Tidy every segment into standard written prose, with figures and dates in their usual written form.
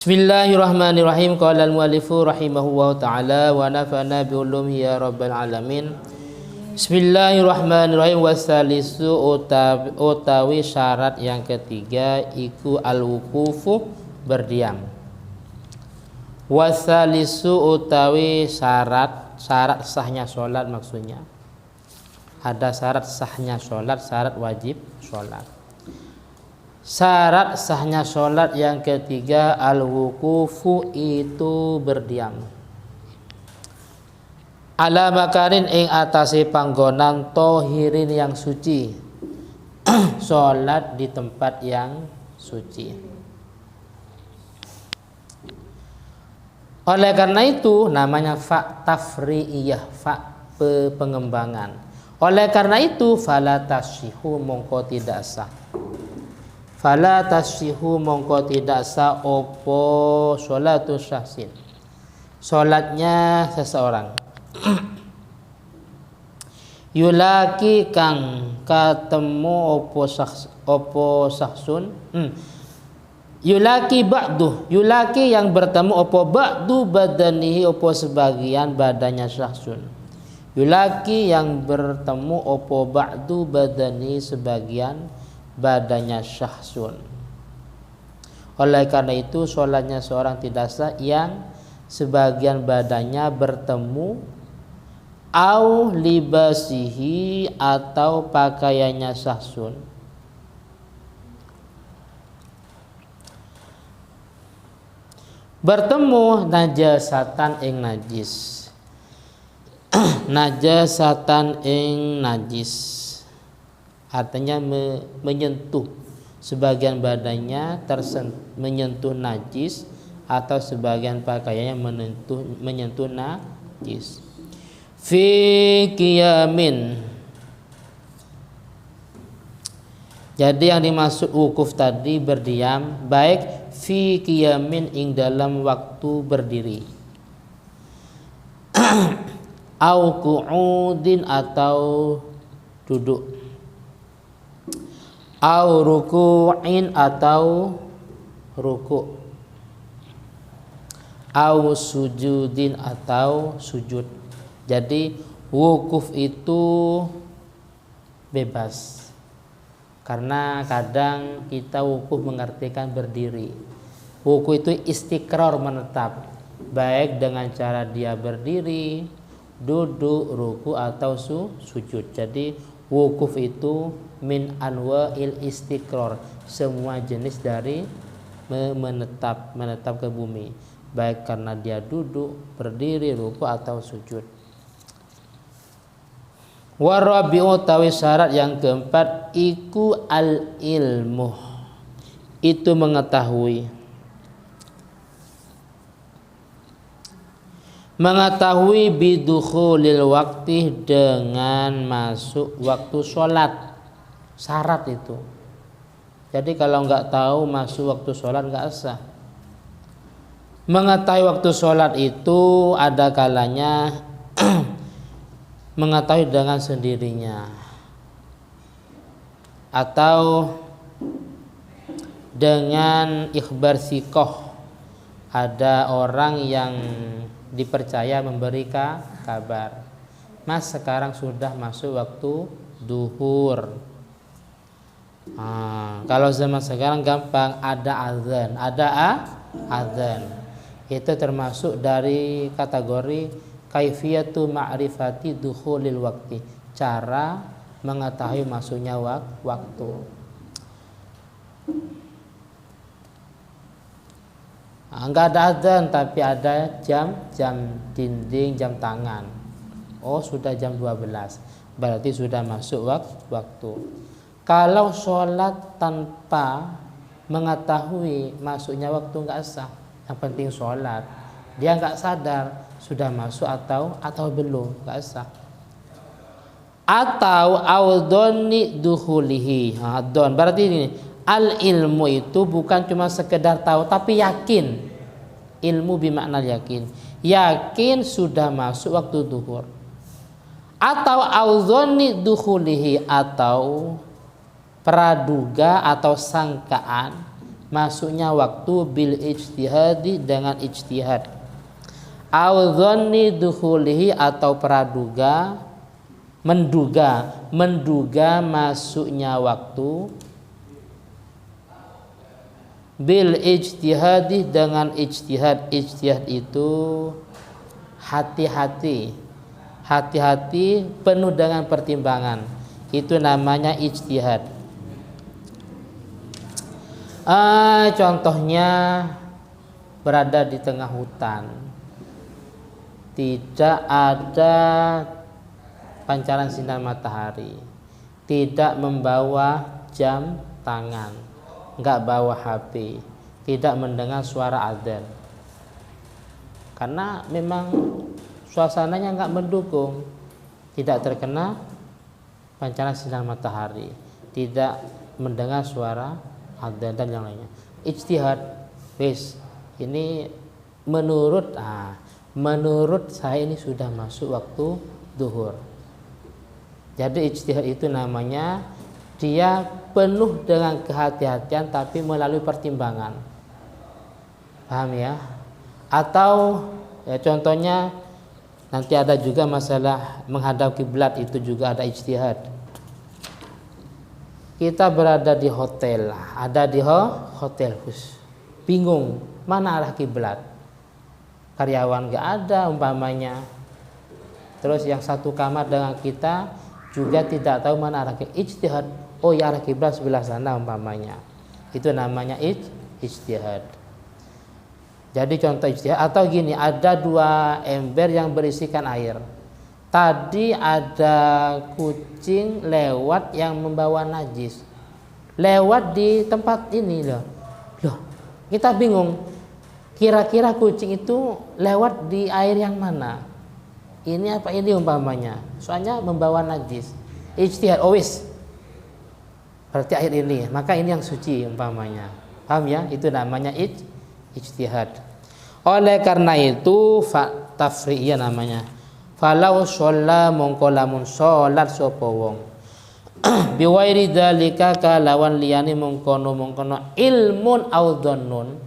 Bismillahirrahmanirrahim. Qala al-muallifu rahimahullahu ta'ala wa nafa'na bi ulumihi ya rabbal alamin. Bismillahirrahmanirrahim. Wasalisu utawi syarat yang ketiga iku al-wuqufu berdiam. Wasalisu utawi syarat sahnya sholat, maksudnya ada syarat sahnya sholat, syarat wajib sholat. Syarat sahnya sholat yang ketiga al-wuqufu itu berdiam. Ala makarin ing atase panggonan tohirin yang suci. Sholat di tempat yang suci. Oleh karena itu namanya fa tafri'iyah, fa pengembangan. Oleh karena itu fala tasyihu mongko tidak sah. Fala tasyihu mongko tidak sah opo sholatu syahsin, sholatnya seseorang. Yulaki kang ketemu opo syahsun, yulaki ba'du, yulaki yang bertemu opo ba'du badanihi opo sebagian badannya syahsun. Yulaki yang bertemu opo ba'du badanihi sebagian badannya syahsun. Oleh karena itu sholatnya seorang tidak sah yang sebagian badannya bertemu au libasihi atau pakaiannya syahsun. Bertemu najasatan ing najis. Najasatan ing najis artinya menyentuh sebagian badannya menyentuh najis atau sebagian pakaiannya menyentuh najis. Fi qiyamin. Jadi yang dimaksud wukuf tadi berdiam, baik fi qiyamin ing dalam waktu berdiri. Au qu'udin atau duduk. Au ruku'in atau ruku'. Au sujudin atau sujud. Jadi wukuf itu bebas. Karena kadang kita wukuf mengartikan berdiri. Wukuf itu istiqrar, menetap, baik dengan cara dia berdiri, duduk, ruku atau sujud. Jadi wukuf itu min anwa'il istiqrar, semua jenis dari menetap ke bumi, baik karena dia duduk, berdiri, ruku atau sujud. Warabi'u tawi syarat yang keempat iku al ilmu, itu mengetahui bidukhulil waktu, dengan masuk waktu sholat. Syarat itu. Jadi kalau nggak tahu masuk waktu sholat nggak sah. Mengetahui waktu sholat itu ada kalanya mengetahui dengan sendirinya atau dengan ikhbar sikoh, ada orang yang dipercaya memberi kabar, Mas sekarang sudah masuk waktu duhur. Kalau zaman sekarang gampang, ada azan. Itu termasuk dari kategori kaifiyatu ma'rifati dukhulil waqti, cara mengetahui masuknya waktu. Enggak ada azan tapi ada jam dinding, jam tangan. Oh sudah jam 12, berarti sudah masuk waktu. Kalau sholat tanpa mengetahui masuknya waktu nggak sah. Yang penting sholat, dia nggak sadar sudah masuk atau belum, nggak sah. Atau audoni duhulihi, don berarti ini al ilmu itu bukan cuma sekedar tahu tapi yakin. Ilmu bimakna yakin sudah masuk waktu duhur. Atau audoni duhulihi, atau praduga atau sangkaan masuknya waktu bil ijtihadi dengan ijtihad, au dhanni dukhulihi atau praduga menduga masuknya waktu bil ijtihadi dengan ijtihad. Ijtihad itu hati-hati penuh dengan pertimbangan, itu namanya ijtihad. Contohnya berada di tengah hutan, tidak ada pancaran sinar matahari, tidak membawa jam tangan, nggak bawa HP, tidak mendengar suara adzan, karena memang suasananya nggak mendukung, tidak terkena pancaran sinar matahari, tidak mendengar suara adzan dan yang lainnya. Ijtihad, wis ini menurut saya ini sudah masuk waktu duhur. Jadi ijtihad itu namanya dia penuh dengan kehati-hatian tapi melalui pertimbangan. Paham ya? Atau ya contohnya nanti ada juga masalah menghadap kiblat, itu juga ada ijtihad. Kita berada di hotel, hotel, bingung mana arah kiblat, karyawan gak ada umpamanya, terus yang satu kamar dengan kita juga tidak tahu mana arah kiblat. Ijtihad, oh ya arah kiblat sebelah sana umpamanya, itu namanya ijtihad. Jadi contoh ijtihad. Atau gini, ada 2 ember yang berisikan air. Tadi ada kucing lewat yang membawa najis, lewat di tempat ini loh. Kita bingung, kira-kira kucing itu lewat di air yang mana? Ini apa ini umpamanya? Soalnya membawa najis. Ijtihad, berarti air ini, maka ini yang suci umpamanya. Paham ya? Itu namanya ijtihad. Oleh karena itu tafri'iyah namanya. Falau sholla mongko lamun sholat sapa wong biwairi dzalika kalawan liyane mongkono ilmun au dhannun,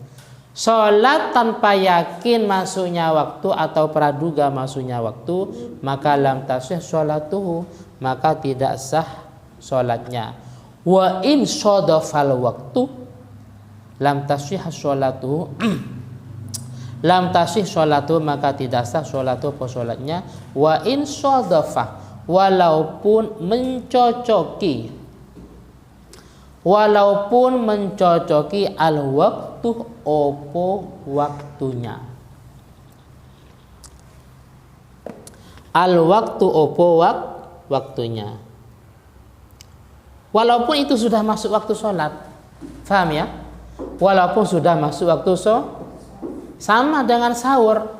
sholat tanpa yakin masuknya waktu atau praduga masuknya waktu, maka lam tasih sholatuhu, maka tidak sah sholatnya. Wa in shadafal waktu lam tasih sholatuhu lam tasih sholatu, maka tidak sah sholatu apa sholatnya. Wa in shadafah, walaupun mencocoki al waktu opo waktunya, al waktu opo waktunya, walaupun itu sudah masuk waktu sholat. Paham ya? Walaupun sudah masuk waktu sama dengan sahur.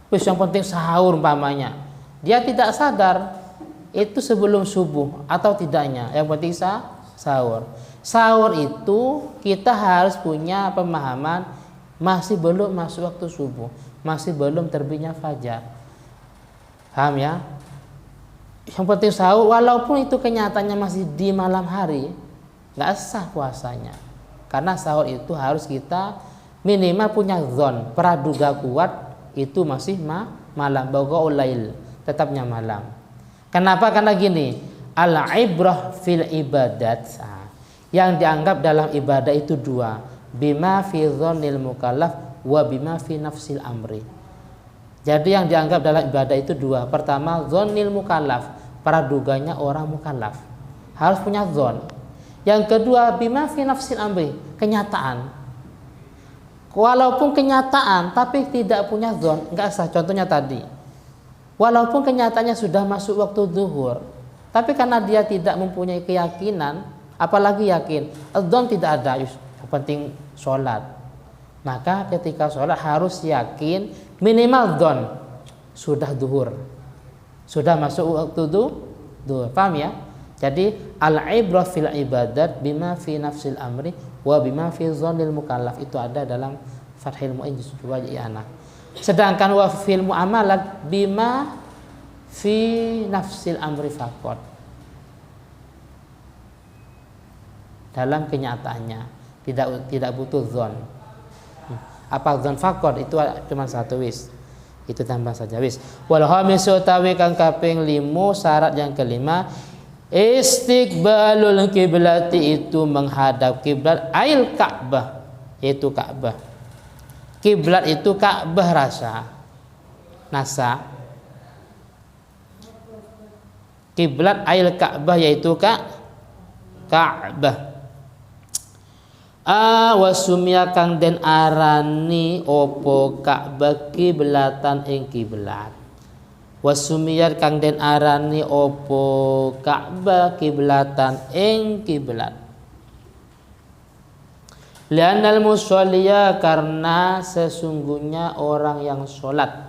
Wis yang penting sahur umpamanya, dia tidak sadar itu sebelum subuh atau tidaknya, yang penting sahur. Sahur itu kita harus punya pemahaman masih belum masuk waktu subuh, masih belum terbitnya fajar. Paham ya? Yang penting sahur, walaupun itu kenyataannya masih di malam hari, nggak sah puasanya. Karena sahur itu harus kita minimal punya zon, praduga kuat itu masih malam, baqaul lail, tetapnya malam. Kenapa? Karena gini, al-ibrah fil ibadat, yang dianggap dalam ibadah itu 2, bima fi dzannil mukallaf wa bima fi nafsil amri. Jadi yang dianggap dalam ibadah itu 2. Pertama, dzannil mukallaf, praduganya orang mukallaf, harus punya dzon. Yang kedua, bima fi nafsil amri, kenyataan. Walaupun kenyataan tapi tidak punya dzon, enggak sah. Contohnya tadi, walaupun kenyataannya sudah masuk waktu zuhur, tapi karena dia tidak mempunyai keyakinan, apalagi yakin, dzon tidak ada, yang penting sholat. Maka ketika sholat harus yakin minimal dzon sudah zuhur, sudah masuk waktu zuhur. Paham ya? Jadi al-ibrah fil ibadat bima fi nafsil amri wa bima fi dzannil mukallaf, itu ada dalam Fathul Mu'in juz 2 anak. Sedangkan wa fil muamalat bima fi nafsil amri faqat, dalam kenyataannya. tidak butuh dzon. Apa dzon faqat itu cuma satu wis. Itu tambah saja wis. Wal khamisu utawi kang kaping 5 syarat yang kelima istiqbalul kiblati itu menghadap kiblat ail Ka'bah yaitu Ka'bah. Kiblat itu Ka'bah nasa. Kiblat ail Ka'bah yaitu Ka'bah. Wasumya kang den arani opo Ka'bah kiblatan ing kiblat. Wasumiyat kang den arani opo Ka'bah kiblatan ing kiblat. Lianal musolliya karena sesungguhnya orang yang sholat